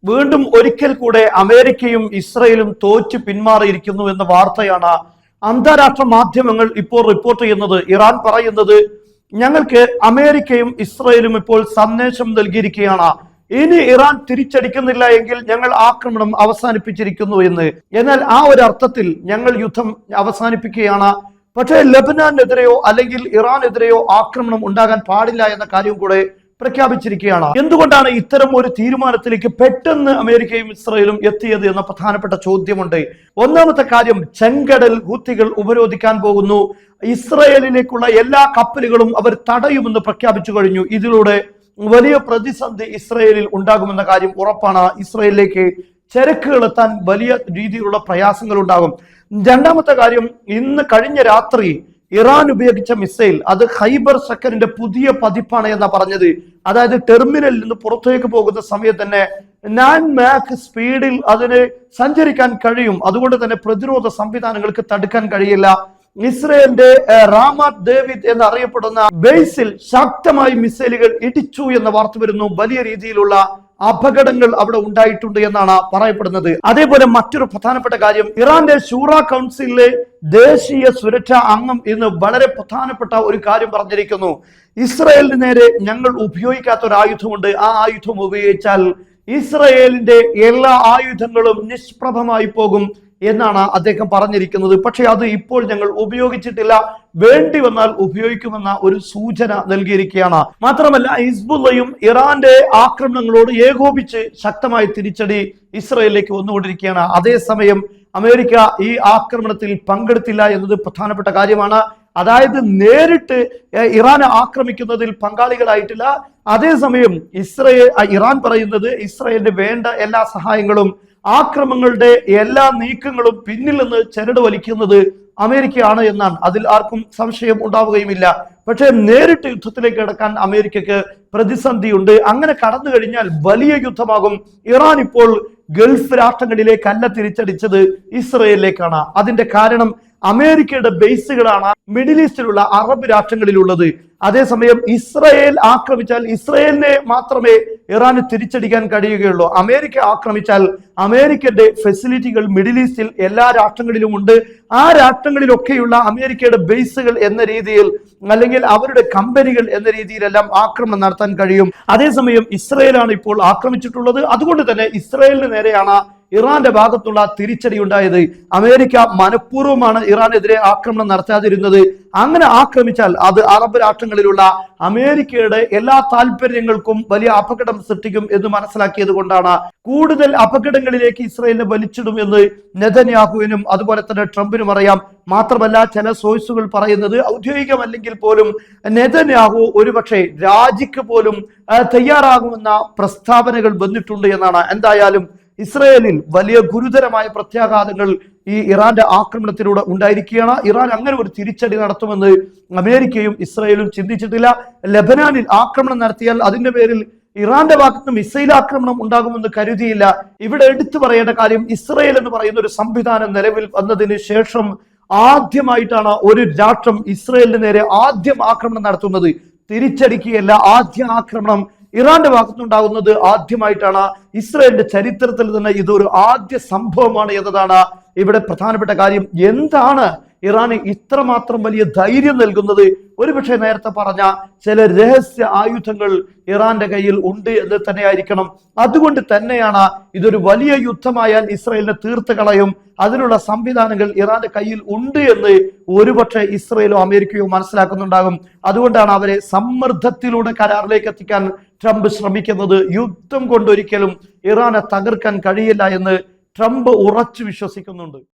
വീണ്ടും ഒരിക്കൽ കൂടെ അമേരിക്കയും ഇസ്രയേലും തോറ്റു പിന്മാറിയിരിക്കുന്നു എന്ന വാർത്തയാണ് അന്താരാഷ്ട്ര മാധ്യമങ്ങൾ ഇപ്പോൾ റിപ്പോർട്ട് ചെയ്യുന്നത്. ഇറാൻ പറയുന്നത്, ഞങ്ങൾക്ക് അമേരിക്കയും ഇസ്രയേലും ഇപ്പോൾ സന്ദേശം നൽകിയിരിക്കുകയാണ്, ഇനി ഇറാൻ തിരിച്ചടിക്കുന്നില്ല എങ്കിൽ ഞങ്ങൾ ആക്രമണം അവസാനിപ്പിച്ചിരിക്കുന്നു എന്ന്. എന്നാൽ ആ ഒരു അർത്ഥത്തിൽ ഞങ്ങൾ യുദ്ധം അവസാനിപ്പിക്കുകയാണ്, പക്ഷേ ലബനാനെതിരെയോ അല്ലെങ്കിൽ ഇറാനെതിരെയോ ആക്രമണം ഉണ്ടാകാൻ പാടില്ല എന്ന കാര്യം കൂടെ പ്രഖ്യാപിച്ചിരിക്കുകയാണ്. എന്തുകൊണ്ടാണ് ഇത്തരം ഒരു തീരുമാനത്തിലേക്ക് പെട്ടെന്ന് അമേരിക്കയും ഇസ്രയേലും എത്തിയത് എന്ന പ്രധാനപ്പെട്ട ചോദ്യമുണ്ട്. ഒന്നാമത്തെ കാര്യം, ചെങ്കടൽ ഹൂത്തികൾ ഉപരോധിക്കാൻ പോകുന്നു. ഇസ്രയേലിലേക്കുള്ള എല്ലാ കപ്പലുകളും അവർ തടയുമെന്ന് പ്രഖ്യാപിച്ചു കഴിഞ്ഞു. ഇതിലൂടെ വലിയ പ്രതിസന്ധി ഇസ്രയേലിൽ ഉണ്ടാകുമെന്ന കാര്യം ഉറപ്പാണ്. ഇസ്രയേലിലേക്ക് ചരക്കുകൾ എത്താൻ വലിയ രീതിയിലുള്ള പ്രയാസങ്ങൾ ഉണ്ടാകും. രണ്ടാമത്തെ കാര്യം, കഴിഞ്ഞ രാത്രി ഇറാൻ ഉപയോഗിച്ച മിസൈൽ അത് ഖൈബർ ശക്കറിന്റെ പുതിയ പതിപ്പാണ് എന്നാ പറഞ്ഞത്. അതായത് ടെർമിനലിൽ നിന്ന് പുറത്തേക്ക് പോകുന്ന സമയത്ത് തന്നെ 9 മാക്ക് സ്പീഡിൽ അതിന് സഞ്ചരിക്കാൻ കഴിയും. അതുകൊണ്ട് തന്നെ പ്രതിരോധ സംവിധാനങ്ങൾക്ക് തടുക്കാൻ കഴിയില്ല. ഇസ്രയേലിന്റെ റാമാറ്റ് ഡേവിഡ് എന്നറിയപ്പെടുന്ന ബേസിൽ ശക്തമായി മിസൈലുകൾ ഇടിച്ചു എന്ന വാർത്ത വരുന്നു. വലിയ രീതിയിലുള്ള അപകടങ്ങൾ അവിടെ ഉണ്ടായിട്ടുണ്ട് എന്നാണ് പറയപ്പെടുന്നത്. അതേപോലെ മറ്റൊരു പ്രധാനപ്പെട്ട കാര്യം, ഇറാന്റെ ഷൂറ കൗൺസിലിലെ ദേശീയ സുരക്ഷാ അംഗം ഇന്ന് വളരെ പ്രധാനപ്പെട്ട ഒരു കാര്യം പറഞ്ഞിരിക്കുന്നു. ഇസ്രയേലിന് നേരെ ഞങ്ങൾ ഉപയോഗിക്കാത്ത ഒരു ആയുധമുണ്ട്, ആ ആയുധം ഉപയോഗിച്ചാൽ ഇസ്രയേലിന്റെ എല്ലാ ആയുധങ്ങളും നിഷ്പ്രഭമായി പോകും എന്നാണ് അദ്ദേഹം പറഞ്ഞിരിക്കുന്നത്. പക്ഷെ അത് ഇപ്പോൾ ഞങ്ങൾ ഉപയോഗിച്ചിട്ടില്ല, വേണ്ടി വന്നാൽ ഉപയോഗിക്കുമെന്ന ഒരു സൂചന നൽകിയിരിക്കുകയാണ്. മാത്രമല്ല, ഹിസ്ബുള്ളയും ഇറാന്റെ ആക്രമണങ്ങളോട് ഏകോപിച്ച് ശക്തമായ തിരിച്ചടി ഇസ്രയേലിലേക്ക് വന്നുകൊണ്ടിരിക്കുകയാണ്. അതേസമയം അമേരിക്ക ഈ ആക്രമണത്തിൽ പങ്കെടുത്തില്ല എന്നത് പ്രധാനപ്പെട്ട കാര്യമാണ്. അതായത് നേരിട്ട് ഇറാനെ ആക്രമിക്കുന്നതിൽ പങ്കാളികളായിട്ടില്ല. അതേസമയം ഇറാൻ പറയുന്നത് ഇസ്രയേലിന് വേണ്ട എല്ലാ സഹായങ്ങളും ആക്രമണങ്ങളുടെ എല്ലാ നീക്കങ്ങളും പിന്നിൽ നിന്ന് ചരട് വലിക്കുന്നത് അമേരിക്കയാണ് എന്നാണ്. അതിൽ ആർക്കും സംശയം ഉണ്ടാവുകയുമില്ല. പക്ഷേ നേരിട്ട് യുദ്ധത്തിലേക്ക് കടക്കാൻ അമേരിക്കക്ക് പ്രതിസന്ധിയുണ്ട്. അങ്ങനെ കടന്നു കഴിഞ്ഞാൽ വലിയ യുദ്ധമാകും. ഇറാൻ ഇപ്പോൾ ഗൾഫ് രാഷ്ട്രങ്ങളിലേക്കല്ല തിരിച്ചടിച്ചത്, ഇസ്രയേലിലേക്കാണ്. അതിന്റെ കാരണം അമേരിക്കയുടെ ബേസുകളാണ് മിഡിൽ ഈസ്റ്റിലുള്ള അറബ് രാഷ്ട്രങ്ങളിലുള്ളത്. അതേസമയം ഇസ്രയേൽ ആക്രമിച്ചാൽ ഇസ്രയേലിനെ മാത്രമേ ഇറാന് തിരിച്ചടിക്കാൻ കഴിയുകയുള്ളൂ. അമേരിക്ക ആക്രമിച്ചാൽ അമേരിക്കയുടെ ഫെസിലിറ്റികൾ മിഡിൽ ഈസ്റ്റിൽ എല്ലാ രാഷ്ട്രങ്ങളിലും ഉണ്ട്. ആ രാഷ്ട്രങ്ങളിലൊക്കെയുള്ള അമേരിക്കയുടെ ബേസുകൾ എന്ന രീതിയിൽ അല്ലെങ്കിൽ അവരുടെ കമ്പനികൾ എന്ന രീതിയിലെല്ലാം ആക്രമണം നടത്താൻ കഴിയും. അതേസമയം ഇസ്രയേലാണ് ഇപ്പോൾ ആക്രമിച്ചിട്ടുള്ളത്. അതുകൊണ്ട് തന്നെ ഇസ്രയേലിന് നേരെയാണ് ഇറാന്റെ ഭാഗത്തുള്ള തിരിച്ചടി ഉണ്ടായത്. അമേരിക്ക മനഃപൂർവ്വമാണ് ഇറാനെതിരെ ആക്രമണം നടത്താതിരുന്നത്. അങ്ങനെ ആക്രമിച്ചാൽ അത് അറബ് രാഷ്ട്രങ്ങളിലുള്ള അമേരിക്കയുടെ എല്ലാ താല്പര്യങ്ങൾക്കും വലിയ അപകടം സൃഷ്ടിക്കും എന്ന് മനസ്സിലാക്കിയത് കൊണ്ടാണ് കൂടുതൽ അപകടങ്ങളിലേക്ക് ഇസ്രയേലിനെ വലിച്ചിടും എന്ന് നെതന്യാഹുവിനും അതുപോലെ തന്നെ ട്രംപിനും അറിയാം. മാത്രമല്ല, ചില സോഴ്സുകൾ പറയുന്നത് ഔദ്യോഗികമല്ലെങ്കിൽ പോലും നെതന്യാഹു ഒരുപക്ഷെ രാജിക്ക് പോലും തയ്യാറാകുമെന്ന പ്രസ്താവനകൾ വന്നിട്ടുണ്ട് എന്നാണ്. എന്തായാലും ഇസ്രയേലിൽ വലിയ ഗുരുതരമായ പ്രത്യാഘാതങ്ങൾ ഈ ഇറാന്റെ ആക്രമണത്തിലൂടെ ഉണ്ടായിരിക്കുകയാണ്. ഇറാൻ അങ്ങനെ ഒരു തിരിച്ചടി നടത്തുമെന്ന് അമേരിക്കയും ഇസ്രയേലും ചിന്തിച്ചിട്ടില്ല. ലബനാനിൽ ആക്രമണം നടത്തിയാൽ അതിന്റെ പേരിൽ ഇറാന്റെ ഭാഗത്ത് മിസൈൽ ആക്രമണം ഉണ്ടാകുമെന്ന് കരുതിയില്ല. ഇവിടെ എടുത്തു പറയേണ്ട കാര്യം, ഇസ്രയേൽ എന്ന് പറയുന്ന ഒരു സംവിധാനം നിലവിൽ വന്നതിന് ശേഷം ആദ്യമായിട്ടാണ് ഒരു രാഷ്ട്രം ഇസ്രയേലിന് നേരെ ആദ്യം ആക്രമണം നടത്തുന്നത്. തിരിച്ചടിക്കുകയല്ല, ആദ്യ ആക്രമണം ഇറാന്റെ ഭാഗത്തുനിന്നുണ്ടാകുന്നത് ആദ്യമായിട്ടാണ്. ഇസ്രയേലിന്റെ ചരിത്രത്തിൽ തന്നെ ഇതൊരു ആദ്യ സംഭവമാണ് എന്നതാണ് ഇവിടെ പ്രധാനപ്പെട്ട കാര്യം. എന്താണ് ഇറാന് ഇത്രമാത്രം വലിയ ധൈര്യം നൽകുന്നത്? ഒരുപക്ഷെ നേരത്തെ പറഞ്ഞ ചില രഹസ്യ ആയുധങ്ങൾ ഇറാന്റെ കയ്യിൽ ഉണ്ട് എന്ന് തന്നെയായിരിക്കണം. അതുകൊണ്ട് തന്നെയാണ് ഇതൊരു വലിയ യുദ്ധമായാൽ ഇസ്രയേലിനെ തീർത്ത് കളയും, അതിനുള്ള സംവിധാനങ്ങൾ ഇറാന്റെ കയ്യിൽ ഉണ്ട് എന്ന് ഒരുപക്ഷെ ഇസ്രയേലോ അമേരിക്കയോ മനസ്സിലാക്കുന്നുണ്ടാകും. അതുകൊണ്ടാണ് അവരെ സമ്മർദ്ദത്തിലൂടെ കരാറിലേക്ക് എത്തിക്കാൻ ട്രംപ് ശ്രമിക്കുന്നത്. യുദ്ധം കൊണ്ടൊരിക്കലും ഇറാനെ തകർക്കാൻ കഴിയില്ല എന്ന് ട്രംപ് ഉറച്ചു വിശ്വസിക്കുന്നുണ്ട്.